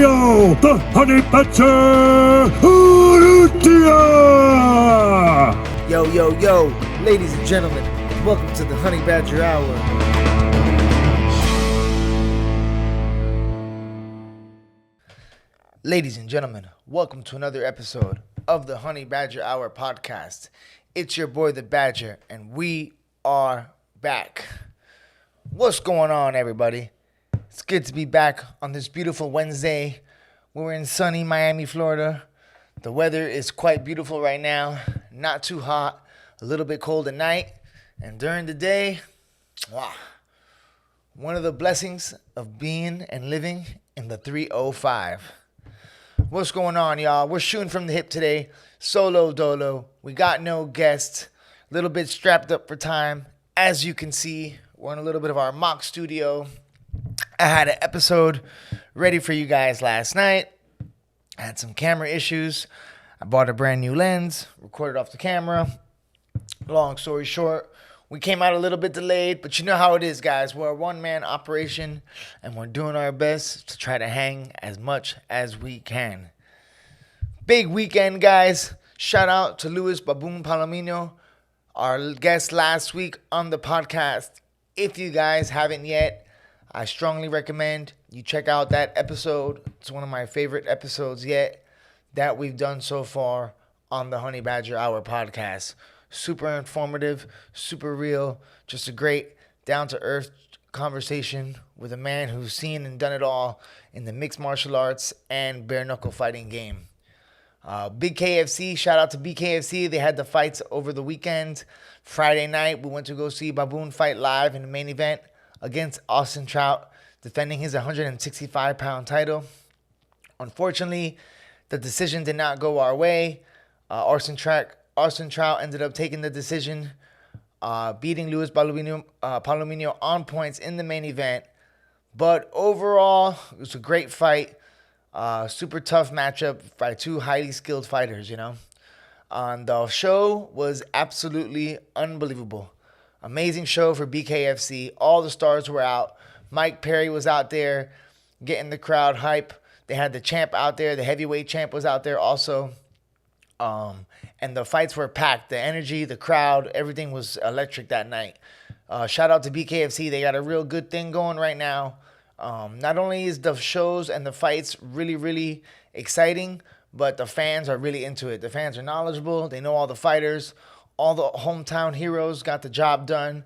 Emilio, the honey badger, Urrutia! Yo, ladies and gentlemen, welcome to the Honey Badger Hour. Ladies and gentlemen, welcome to another episode of the Honey Badger Hour podcast. It's your boy, the Badger, and we are back. What's going on, everybody? It's good to be back on this beautiful Wednesday. We're in sunny Miami, Florida. The weather is quite beautiful right now. Not too hot, a little bit cold at night. And during the day, wow. One of the blessings of being and living in the 305. What's going on, y'all? We're shooting from the hip today. Solo dolo. We got no guests. A little bit strapped up for time. As you can see, we're in a little bit of our mock studio. I had an episode ready for you guys last night. I had some camera issues. I bought a brand new lens, recorded off the camera. Long story short, we came out a little bit delayed, but you know how it is, guys. We're a one-man operation, and we're doing our best to try to hang as much as we can. Big weekend, guys. Shout out to Luis Baboon Palomino, our guest last week on the podcast. If you guys haven't yet, I strongly recommend you check out that episode. It's one of my favorite episodes yet that we've done so far on the Honey Badger Hour podcast. Super informative, super real, just a great down-to-earth conversation with a man who's seen and done it all in the mixed martial arts and bare-knuckle fighting game. Big KFC, shout out to BKFC. They had the fights over the weekend. Friday night, we went to go see Baboon fight live in the main event against Austin Trout, defending his 165-pound title. Unfortunately, the decision did not go our way. Austin Trout ended up taking the decision, beating Luis Palomino on points in the main event. But overall, it was a great fight. Super tough matchup by two highly skilled fighters, you know. The show was absolutely unbelievable. Amazing show for BKFC. All the stars were out. Mike Perry was out there getting the crowd hype. They had the champ out there. The heavyweight champ was out there also. And the fights were packed. The energy, the crowd, everything was electric that night. Shout out to BKFC. They got a real good thing going right now. Not only is the shows and the fights really, really exciting, but the fans are really into it. The fans are knowledgeable. They know all the fighters. All the hometown heroes got the job done.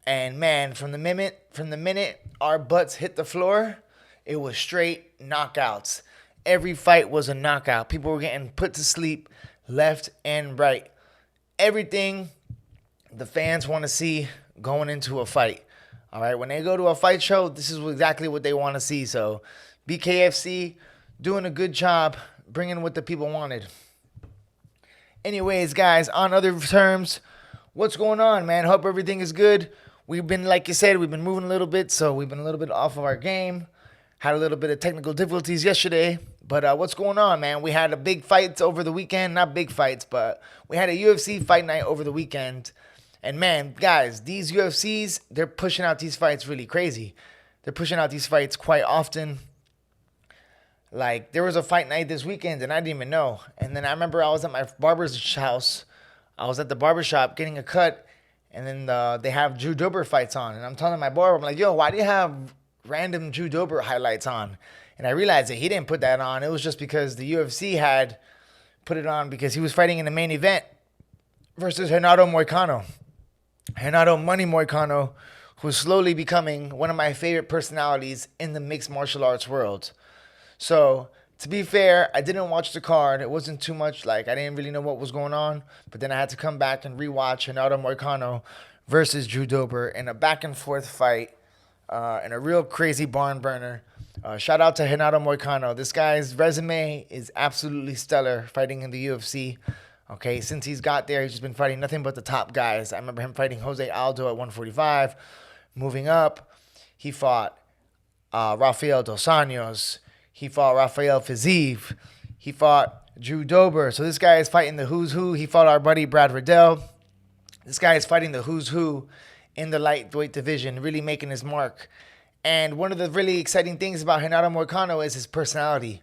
And man, from the minute our butts hit the floor, it was straight knockouts. Every fight was a knockout. People were getting put to sleep left and right. Everything the fans want to see going into a fight. All right, when they go to a fight show, this is exactly what they want to see. So BKFC doing a good job bringing what the people wanted. Anyways, guys, on other terms, what's going on, man? Hope everything is good. We've been, like you said, we've been moving a little bit, so we've been a little bit off of our game. Had a little bit of technical difficulties yesterday, but what's going on, man? We had a big fight over the weekend. Not big fights, but we had a UFC Fight Night over the weekend. And, man, guys, these UFCs, they're pushing out these fights really crazy. They're pushing out these fights quite often. Like, there was a fight night this weekend, and I didn't even know. And then I remember I was at my barber's house. I was at the barbershop getting a cut, and then they have Drew Dober fights on. And I'm telling my barber, I'm like, yo, why do you have random Drew Dober highlights on? And I realized that he didn't put that on. It was just because the UFC had put it on because he was fighting in the main event versus Renato Moicano. Renato Money Moicano, who's slowly becoming one of my favorite personalities in the mixed martial arts world. So, to be fair, I didn't watch the card. It wasn't too much, like, I didn't really know what was going on. But then I had to come back and rewatch Renato Moicano versus Drew Dober in a back-and-forth fight in a real crazy barn burner. Shout out to Renato Moicano. This guy's resume is absolutely stellar fighting in the UFC. Okay, since he's got there, he's just been fighting nothing but the top guys. I remember him fighting Jose Aldo at 145. Moving up, he fought Rafael Dos Anjos. He fought Rafael Fiziev. He fought Drew Dober. So this guy is fighting the who's who. He fought our buddy Brad Riddell. This guy is fighting the who's who in the lightweight division, really making his mark. And one of the really exciting things about Renato Moicano is his personality.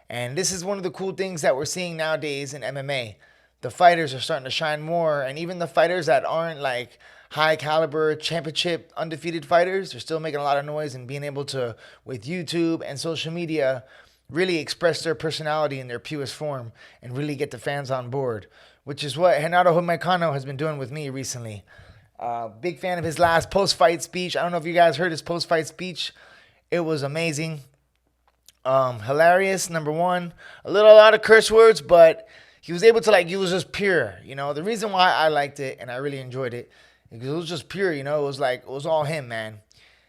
And this is one of the cool things that we're seeing nowadays in MMA. The fighters are starting to shine more, and even the fighters that aren't like high caliber championship undefeated fighters are still making a lot of noise and being able to, with YouTube and social media, really express their personality in their purest form and really get the fans on board, which is what Renato Moicano has been doing with me recently. Big fan of his last post-fight speech. I don't know if you guys heard his post-fight speech. It was amazing. Hilarious, number one. A lot of curse words, but he was able to, he was just pure. The reason why I liked it and I really enjoyed it, because it was just pure, it was all him, man.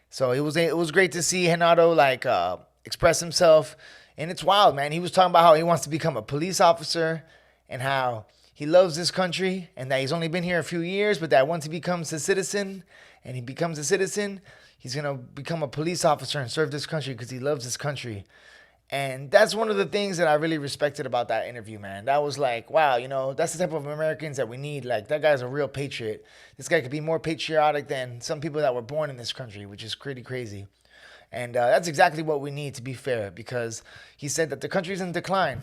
So it was great to see Renato, express himself. And it's wild, man. He was talking about how he wants to become a police officer and how he loves this country and that he's only been here a few years, but that once he becomes a citizen and he becomes a citizen, he's going to become a police officer and serve this country because he loves this country. And that's one of the things that I really respected about that interview, man. That was like, wow, that's the type of Americans that we need. Like, that guy's a real patriot. This guy could be more patriotic than some people that were born in this country, which is pretty crazy. And that's exactly what we need, to be fair, because he said that the country's in decline.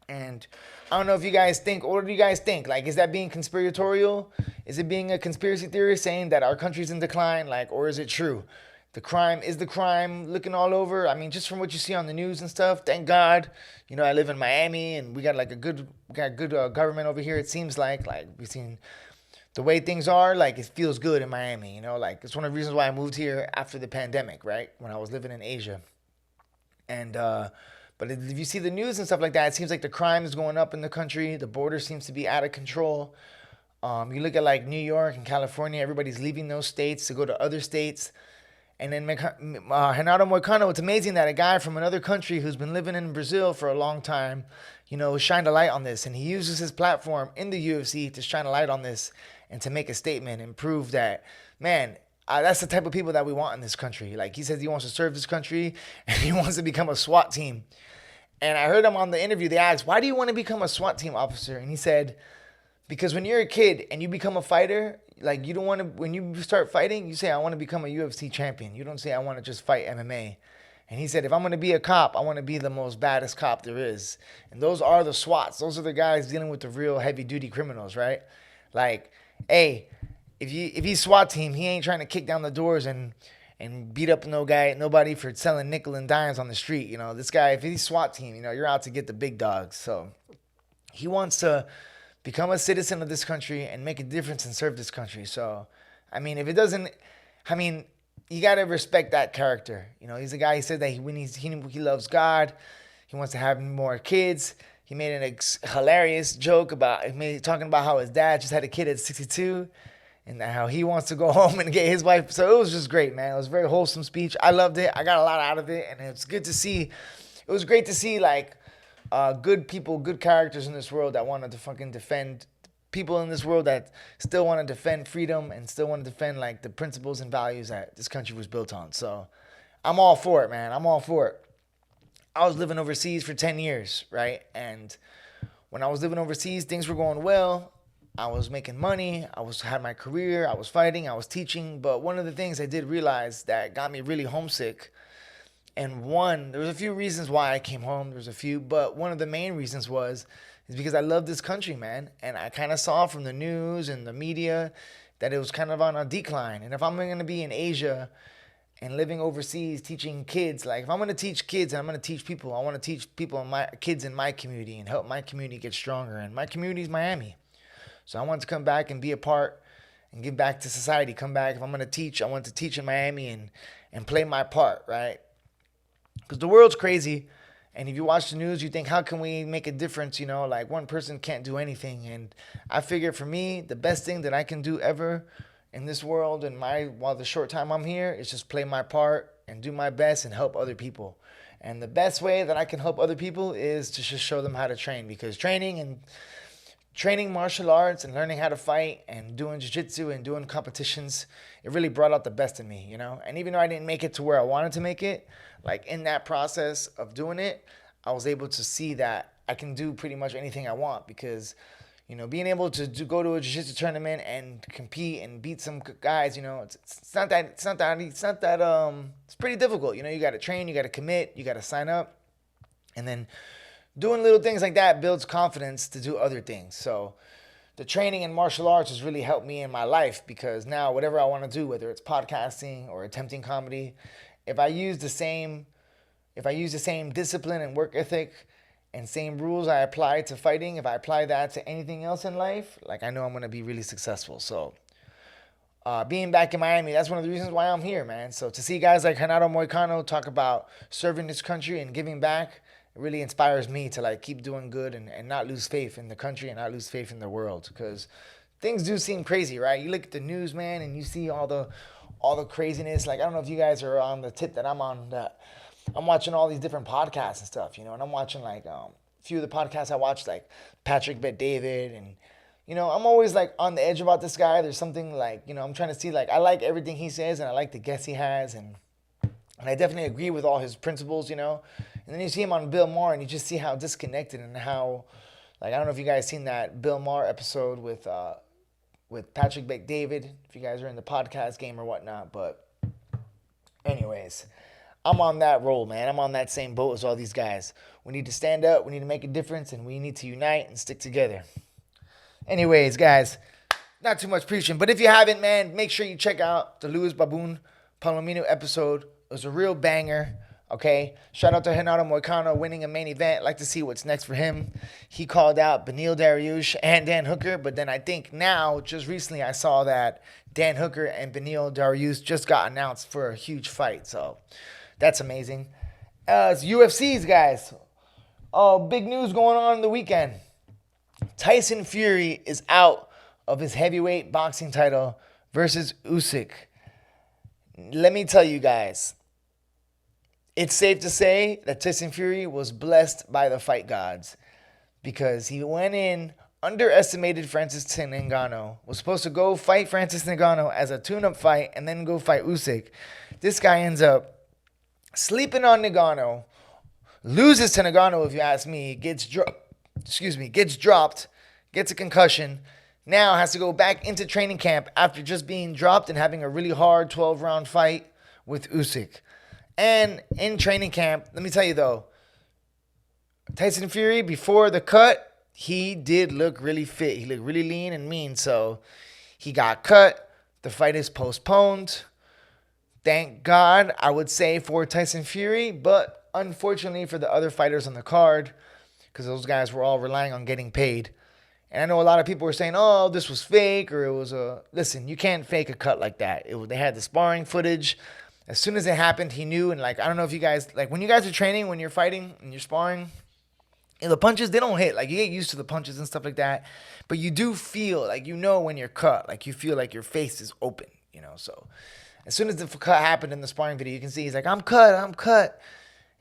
And I don't know if you guys think, what do you guys think? Is that being conspiratorial? Is it being a conspiracy theory saying that our country's in decline? Or is it true? Is the crime looking all over? I mean, just from what you see on the news and stuff, thank God. I live in Miami and we got good government over here. It seems like we've seen the way things are, it feels good in Miami, it's one of the reasons why I moved here after the pandemic, right? When I was living in Asia. And, but if you see the news and stuff like that, it seems like the crime is going up in the country. The border seems to be out of control. You look at New York and California, everybody's leaving those states to go to other states. And then Renato Moicano, it's amazing that a guy from another country who's been living in Brazil for a long time, shined a light on this. And he uses his platform in the UFC to shine a light on this and to make a statement and prove that, man, that's the type of people that we want in this country. He says he wants to serve this country and he wants to become a SWAT team. And I heard him on the interview. They asked, why do you want to become a SWAT team officer? And he said, because when you're a kid and you become a fighter, you don't want to, when you start fighting, you say, I want to become a UFC champion. You don't say, I want to just fight MMA. And he said, if I'm going to be a cop, I want to be the most baddest cop there is. And those are the SWATs. Those are the guys dealing with the real heavy duty criminals, right? Hey, if he's SWAT team, he ain't trying to kick down the doors and beat up nobody for selling nickel and dimes on the street. This guy, if he's SWAT team, you're out to get the big dogs. So he wants to become a citizen of this country and make a difference and serve this country. So, if it doesn't, you got to respect that character. He's a guy, he said that he loves God. He wants to have more kids. He made an hilarious joke talking about how his dad just had a kid at 62 and how he wants to go home and get his wife. So it was just great, man. It was a very wholesome speech. I loved it. I got a lot out of it. And it's good to see. It was great to see good people, good characters in this world that wanted to fucking defend people in this world that still want to defend freedom and still want to defend the principles and values that this country was built on. So I'm all for it, man. I'm all for it. I was living overseas for 10 years, right? And when I was living overseas, things were going well. I was making money. Had my career. I was fighting. I was teaching. But one of the things I did realize that got me really homesick, and there was a few reasons why I came home. There was a few, but one of the main reasons is because I love this country, man. And I kind of saw from the news and the media that it was kind of on a decline. And if I'm going to be in Asia and living overseas teaching kids, if I'm going to teach kids and I'm going to teach people, I want to teach kids in my community and help my community get stronger. And my community is Miami. So I want to come back and be a part and give back to society. Come back. If I'm going to teach, I want to teach in Miami and play my part, right? Because the world's crazy. And if you watch the news, you think, how can we make a difference? One person can't do anything. And I figure for me, the best thing that I can do ever in this world and while the short time I'm here is just play my part and do my best and help other people. And the best way that I can help other people is to just show them how to train, because training martial arts and learning how to fight and doing jiu-jitsu and doing competitions, it really brought out the best in me, And even though I didn't make it to where I wanted to make it, in that process of doing it, I was able to see that I can do pretty much anything I want, because, being able to go to a jiu-jitsu tournament and compete and beat some guys, it's not that it's pretty difficult. You got to train, you got to commit, you got to sign up, and then doing little things like that builds confidence to do other things. So the training in martial arts has really helped me in my life, because now whatever I want to do, whether it's podcasting or attempting comedy, if I use the same discipline and work ethic and same rules I apply to fighting, if I apply that to anything else in life, like, I know I'm going to be really successful. So being back in Miami, that's one of the reasons why I'm here, man. So to see guys like Renato Moicano talk about serving this country and giving back, it really inspires me to like keep doing good and not lose faith in the country and not lose faith in the world, because things do seem crazy, right? You look at the news, man, and you see all the craziness. Like, I don't know if you guys are on the tip that I'm on, that I'm watching all these different podcasts and stuff, and I'm watching like a few of the podcasts I watch, like Patrick Bet-David, and I'm always like on the edge about this guy. There's something like, I'm trying to see, like, I like everything he says, and I like the guests he has, and I definitely agree with all his principles, And then you see him on Bill Maher, and you just see how disconnected and how, like, I don't know if you guys seen that Bill Maher episode with Patrick Bet-David, if you guys are in the podcast game or whatnot. But anyways, I'm on that roll, man. I'm on that same boat as all these guys. We need to stand up, we need to make a difference, and we need to unite and stick together. Anyways, guys, not too much preaching, but if you haven't, man, make sure you check out the Luis Baboon Palomino episode. It was a real banger, okay? Shout out to Renato Moicano winning a main event. I'd like to see what's next for him. He called out Beneil Dariush and Dan Hooker, but then I think now, just recently, I saw that Dan Hooker and Beneil Dariush just got announced for a huge fight, so that's amazing. It's UFC's, guys. Oh, big news going on in the weekend. Tyson Fury is out of his heavyweight boxing title versus Usyk. Let me tell you guys, it's safe to say that Tyson Fury was blessed by the fight gods, because he went in, underestimated Francis Ngannou, was supposed to go fight Francis Ngannou as a tune-up fight and then go fight Usyk. This guy ends up sleeping on Ngannou, loses to Ngannou, if you ask me, gets dropped, gets a concussion, now has to go back into training camp after just being dropped and having a really hard 12-round fight with Usyk. And in training camp, let me tell you though, Tyson Fury, before the cut, he did look really fit. He looked really lean and mean, so he got cut. The fight is postponed. Thank God, I would say, for Tyson Fury, but unfortunately for the other fighters on the card, because those guys were all relying on getting paid. And I know a lot of people were saying, oh, this was fake, or it was a... Listen, you can't fake a cut like that. They had the sparring footage. As soon as it happened, he knew. And, like, I don't know if you guys... Like, when you guys are training, when you're fighting and you're sparring, the punches, they don't hit. Like, you get used to the punches and stuff like that. But you do feel, like, when you're cut. Like, you feel like your face is open, So, as soon as the cut happened in the sparring video, you can see he's like, I'm cut.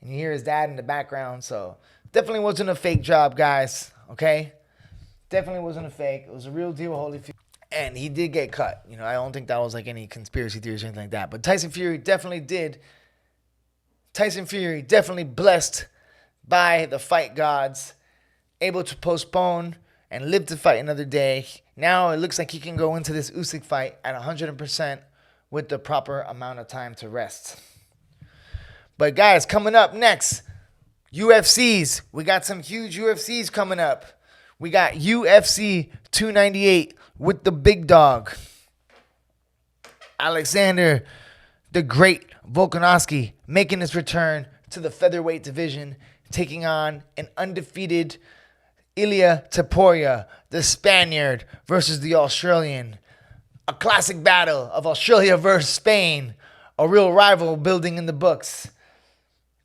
And you hear his dad in the background. So, definitely wasn't a fake job, guys. Okay? Definitely wasn't a fake. It was a real deal, Holyfield. And he did get cut. I don't think that was like any conspiracy theories or anything like that. But Tyson Fury definitely did. Tyson Fury definitely blessed by the fight gods, able to postpone and live to fight another day. Now it looks like he can go into this Usyk fight at 100% with the proper amount of time to rest. But guys, coming up next, UFCs. We got some huge UFCs coming up. We got UFC 298 with the big dog, Alexander the Great Volkanovski, making his return to the featherweight division, taking on an undefeated Ilia Topuria, the Spaniard versus the Australian. A classic battle of Australia versus Spain, a real rival building in the books.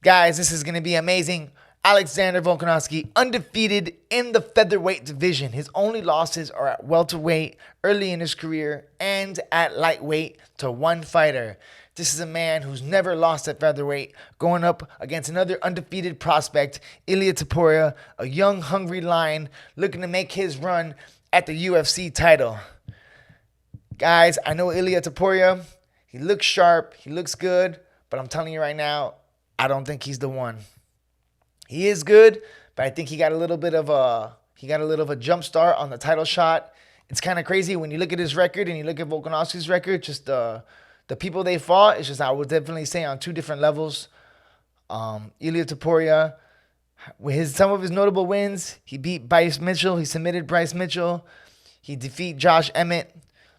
Guys, this is going to be amazing. Alexander Volkanovski, undefeated in the featherweight division. His only losses are at welterweight early in his career and at lightweight to one fighter. This is a man who's never lost at featherweight, going up against another undefeated prospect, Ilia Topuria, a young, hungry lion looking to make his run at the UFC title. Guys, I know Ilia Topuria. He looks sharp. He looks good. But I'm telling you right now, I don't think he's the one. He is good, but I think he got a little bit of He got a little of a jump start on the title shot. It's kind of crazy when you look at his record and you look at Volkanovski's record, just the people they fought. It's just, I would definitely say, on two different levels. Ilia Topuria, with some of his notable wins, he beat Bryce Mitchell. He submitted Bryce Mitchell. He defeated Josh Emmett.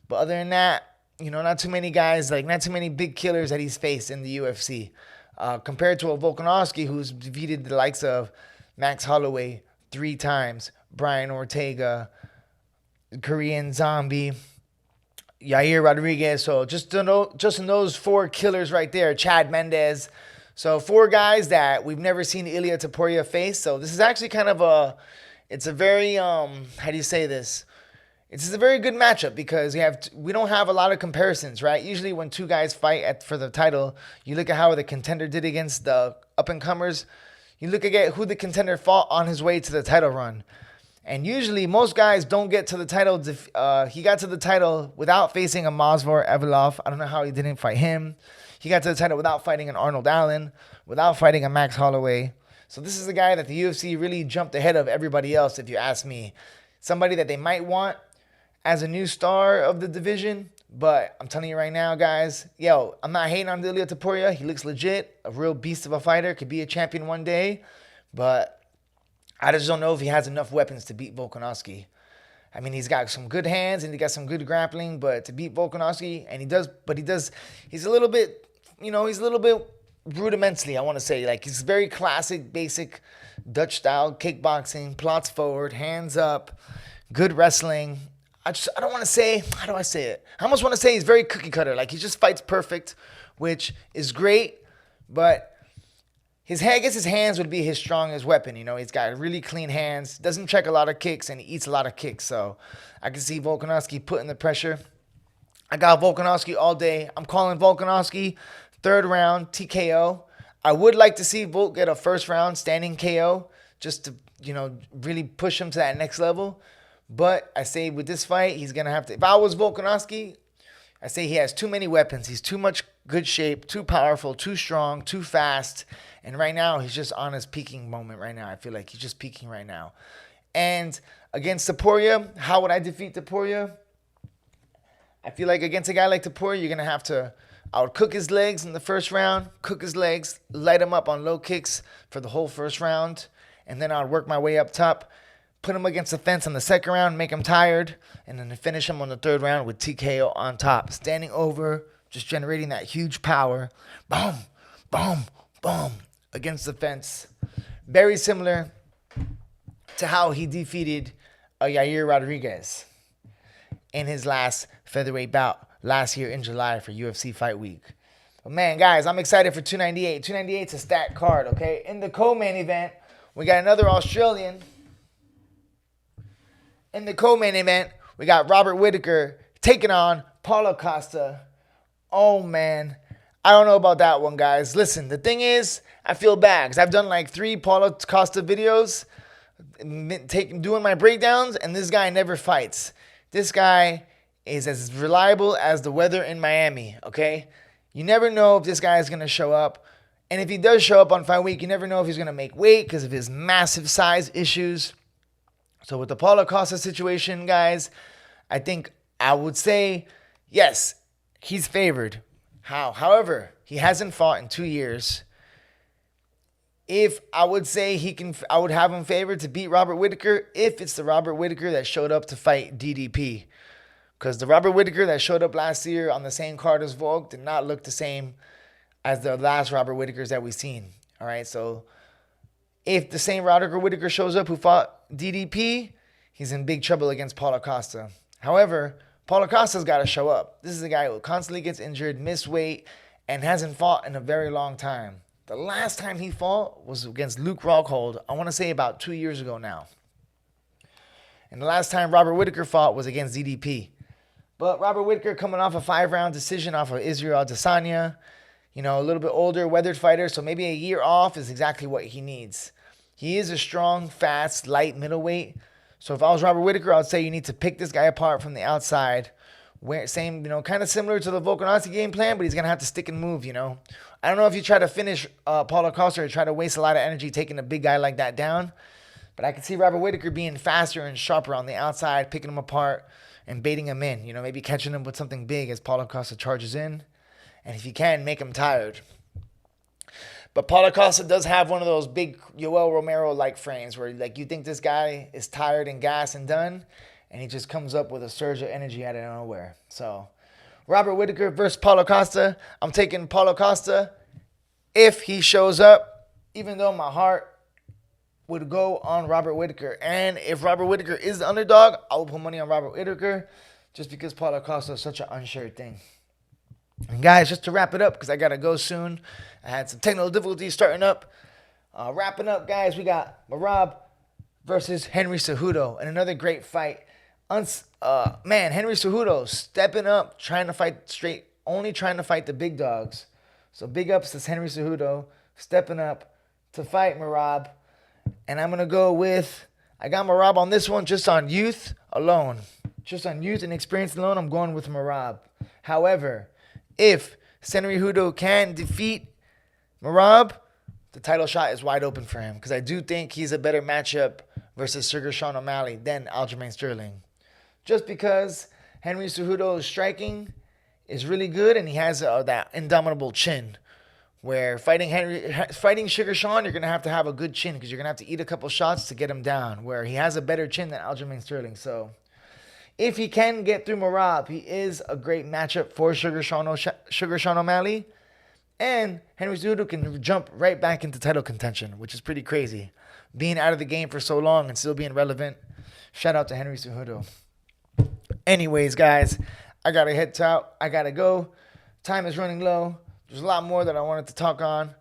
But other than that, not too many guys, not too many big killers that he's faced in the UFC. Compared to a Volkanovski who's defeated the likes of Max Holloway 3 times, Brian Ortega, Korean Zombie, Yair Rodriguez. So just in those 4 killers right there, Chad Mendez. So 4 guys that we've never seen Ilia Topuria face. So this is actually kind of it's a very, how do you say this? It's a very good matchup because we don't have a lot of comparisons, right? Usually when 2 guys fight for the title, you look at how the contender did against the up-and-comers. You look at who the contender fought on his way to the title run. And usually most guys don't get to the title. He got to the title without facing a Masvidal Evloev. I don't know how he didn't fight him. He got to the title without fighting an Arnold Allen, without fighting a Max Holloway. So this is a guy that the UFC really jumped ahead of everybody else, if you ask me. Somebody that they might want as a new star of the division. But I'm telling you right now, guys, I'm not hating on Ilia Topuria. He looks legit, a real beast of a fighter, could be a champion one day. But I just don't know if he has enough weapons to beat Volkanovski. I mean, he's got some good hands and he got some good grappling, but to beat Volkanovski, he's a little bit, rudimentally, I want to say. He's very classic, basic Dutch style kickboxing, plots forward, hands up, good wrestling. I don't want to say, how do I say it? I almost want to say he's very cookie cutter. He just fights perfect, which is great, but his hands would be his strongest weapon. He's got really clean hands, doesn't check a lot of kicks, and he eats a lot of kicks. So I can see Volkanovski putting the pressure. I got Volkanovski all day. I'm calling Volkanovski 3rd round TKO. I would like to see Volk get a 1st round standing KO just to, really push him to that next level. But I say with this fight, he's going to have to. If I was Volkanovski, I say he has too many weapons. He's too much good shape, too powerful, too strong, too fast. And right now, he's just on his peaking moment right now. I feel like he's just peaking right now. And against Topuria, how would I defeat Topuria? I feel like against a guy like Topuria, you're going to have to cook his legs in the 1st round, cook his legs, light him up on low kicks for the whole 1st round. And then I'd work my way up top, put him against the fence on the 2nd round, make him tired, and then finish him on the 3rd round with TKO on top. Standing over, just generating that huge power. Boom, boom, boom, against the fence. Very similar to how he defeated Yair Rodriguez in his last featherweight bout last year in July for UFC Fight Week. But man, guys, I'm excited for 298. 298 is a stacked card, okay? In the co-main event, we got another Australian. In the co-main event, we got Robert Whittaker taking on Paulo Costa. Oh, man. I don't know about that one, guys. Listen, the thing is, I feel bad because I've done 3 Paulo Costa videos doing my breakdowns, and this guy never fights. This guy is as reliable as the weather in Miami, okay? You never know if this guy is going to show up. And if he does show up on Fight Week, you never know if he's going to make weight because of his massive size issues. So with the Paulo Costa situation, guys, I think I would say, yes, he's favored. However, he hasn't fought in 2 years. If I would say I would have him favored to beat Robert Whittaker if it's the Robert Whittaker that showed up to fight DDP. Because the Robert Whittaker that showed up last year on the same card as Volk did not look the same as the last Robert Whittakers that we've seen. All right, so if the same Robert Whittaker shows up who fought DDP, he's in big trouble against Paulo Costa. However, Paulo Costa's got to show up. This is a guy who constantly gets injured, miss weight, and hasn't fought in a very long time. The last time he fought was against Luke Rockhold, I want to say about 2 years ago now. And the last time Robert Whittaker fought was against DDP. But Robert Whittaker coming off a 5-round decision off of Israel Adesanya, a little bit older, weathered fighter, so maybe a year off is exactly what he needs. He is a strong, fast, light middleweight. So if I was Robert Whittaker, I would say you need to pick this guy apart from the outside. Same, kind of similar to the Volkanovski game plan, but he's going to have to stick and move, I don't know if you try to finish Paulo Costa or try to waste a lot of energy taking a big guy like that down. But I can see Robert Whittaker being faster and sharper on the outside, picking him apart and baiting him in. Maybe catching him with something big as Paulo Costa charges in. And if he can, make him tired. But Paulo Costa does have one of those big Yoel Romero-like frames where you think this guy is tired and gassed and done, and he just comes up with a surge of energy out of nowhere. So, Robert Whittaker versus Paulo Costa. I'm taking Paulo Costa if he shows up, even though my heart would go on Robert Whittaker. And if Robert Whittaker is the underdog, I will put money on Robert Whittaker just because Paulo Costa is such an unsure thing. And guys, just to wrap it up, because I got to go soon. I had some technical difficulties starting up. Wrapping up, guys, we got Merab versus Henry Cejudo in another great fight. Henry Cejudo stepping up, trying to fight straight, only trying to fight the big dogs. So big ups to Henry Cejudo stepping up to fight Merab. And I'm going to go with, I got Merab on this one just on youth alone. Just on youth and experience alone, I'm going with Merab. However, if Henry Cejudo can defeat Merab, the title shot is wide open for him because I do think he's a better matchup versus Sugar Sean O'Malley than Aljamain Sterling. Just because Henry Cejudo's striking is really good and he has that indomitable chin. Where fighting Sugar Sean, you're going to have a good chin because you're going to have to eat a couple shots to get him down. Where he has a better chin than Aljamain Sterling. So, if he can get through Merab, he is a great matchup for Sugar Sean O'Malley. And Henry Cejudo can jump right back into title contention, which is pretty crazy. Being out of the game for so long and still being relevant. Shout out to Henry Cejudo. Anyways, guys, I got to head out. I got to go. Time is running low. There's a lot more that I wanted to talk on.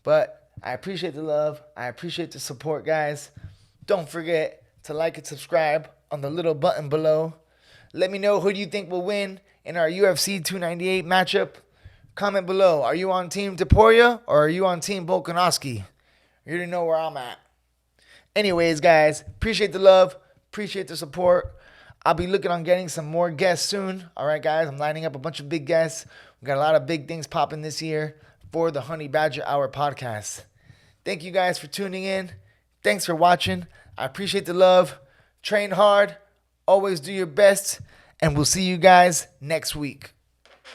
But I appreciate the love. I appreciate the support, guys. Don't forget to like and subscribe on the little button below. Let me know who do you think will win in our UFC 298 matchup. Comment below. Are you on Team Topuria or are you on Team Volkanovski? You already know where I'm at. Anyways, guys, appreciate the love. Appreciate the support. I'll be looking on getting some more guests soon. All right, guys, I'm lining up a bunch of big guests. We got a lot of big things popping this year for the Honey Badger Hour podcast. Thank you guys for tuning in. Thanks for watching. I appreciate the love. Train hard. Always do your best. And we'll see you guys next week.